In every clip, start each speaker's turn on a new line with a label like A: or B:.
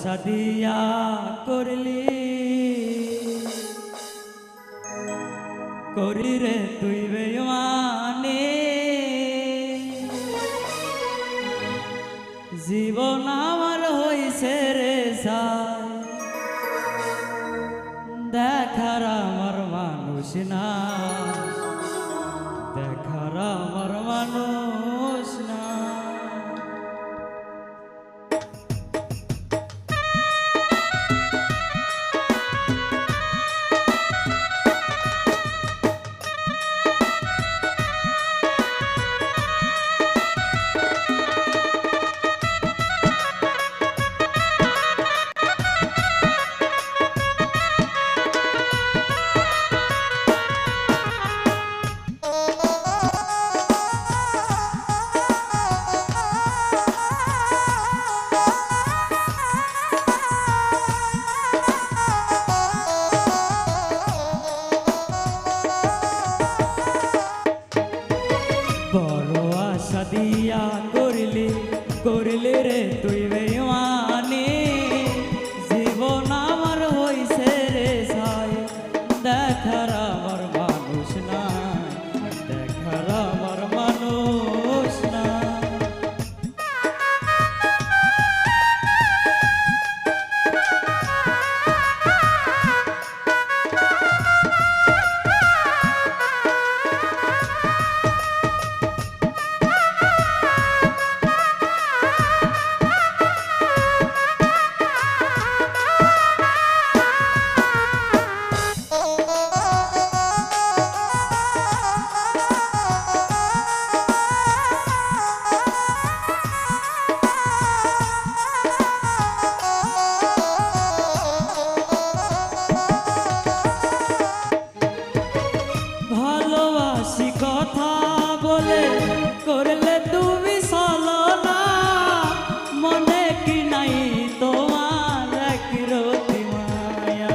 A: আশা দিয়া করলি করি রে তুই বেঈমানি জীবন আমার হইছে রে সাই দেখার আমার মানুষ না দেখার আমার মানুষ না বড় আশা দিয়া করলি রে তুই বেঈমানি জীবন আমার হইছে রে ছাই দেখার আমার মানুষ না দেখার আমার মানুষ না ভালোবাসি কথা বলে করলে তুমি ছলনা মনে কি নাই তোমার একরতি মায়া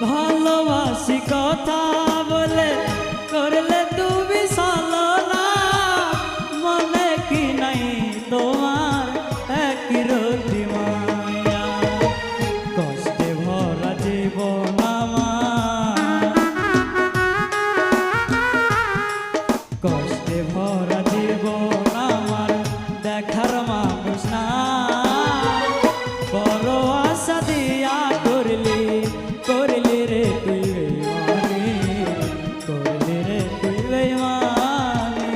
A: ভালোবাসি কথা বলে করলে তুমি ছলনা মনে কি নাই তোমার একরতি মায়া কষ্টে ভরা জীবন আমার কষ্টে ভরা জীবন আমার দেখার মানুষ না বড় আশা দিয়া করলি রে তুই বেঈমানি করলি রে তুই বেঈমানি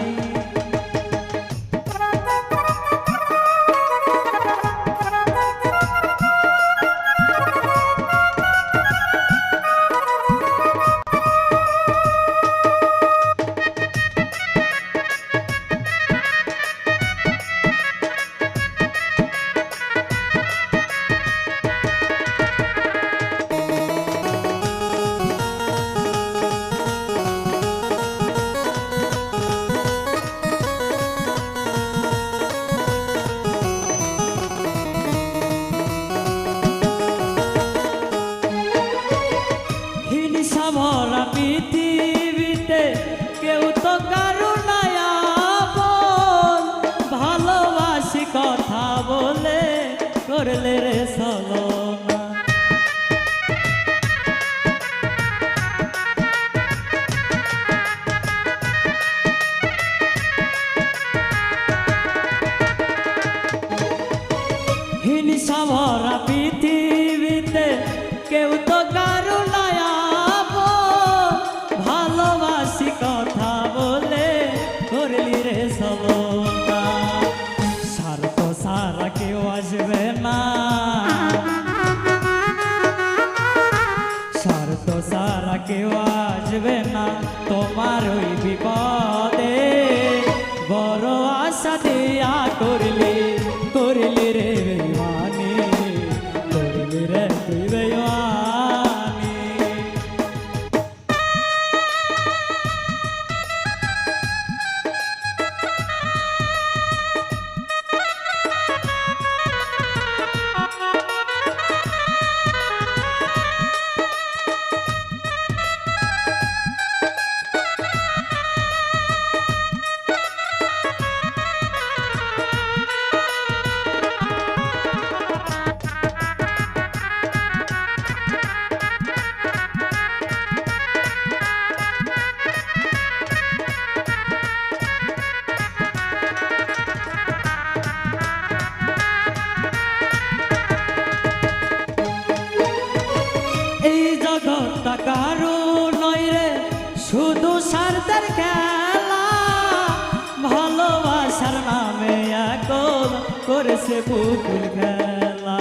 A: হিংসা ভরা পৃথিবীতে কেউ তো কারো নাই আপন ভালোবাসি কথা বলে করলে রে ছলনা হিংসা ভরা পৃথিবীতে কেউ তো কারো নাই আপন ভালোবাসি কথা বলে করলি রে ছলনা স্বার্থ ছাড়া কেউ আসবে না স্বার্থ ছাড়া কেউ আসবে না তোমার ওই বিপদে বড় আশা দিয়া করলি রে বেঈমানি করলি রে তুই বেঈমানি টাকারও নয় রে শুধু স্বার্থের খেলা, ভালোবাসার নামে এখন করেছে পুতুল খেলা।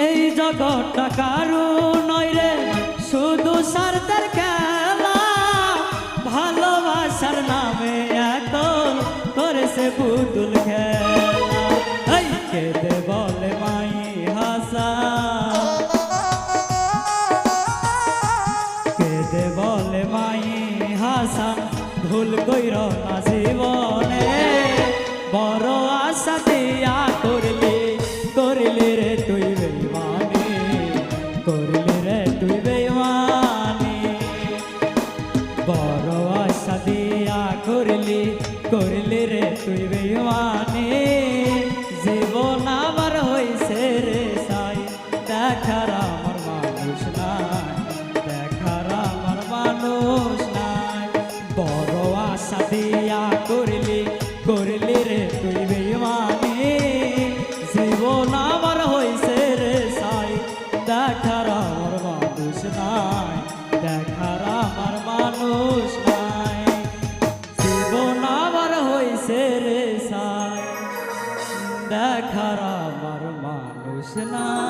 A: এই জগৎটা কারো নয় রে শুধু স্বার্থের খেলা, ভালোবাসার নামে এখন করেছে পুতুল খেলা। এই কেঁদে বলে মাই হাসান, কেঁদে বলে মাই হাসান ভুল কইর না জীবনে, বড় আশা দিয়া করলি করলি রে তুই বেইমানি, করলি রে তুই বেইমানি, বড় আশা দিয়া করলি করলি রে তুই বেইমানি, জীবন আমার হইছে রে সাই, দেখার আমার মানুষ নাই, দেখার আমার মানুষ নাই, বড় আশা দিয়া করলি করলি রে তুই বেইমানি, জীবন আমার হইছে রে সাই, দেখার আমার মানুষ নাই, দেখার আমার মানুষ নাই, জীবন আমার হইছে রে সাই, দেখার আমার মানুষ নাই।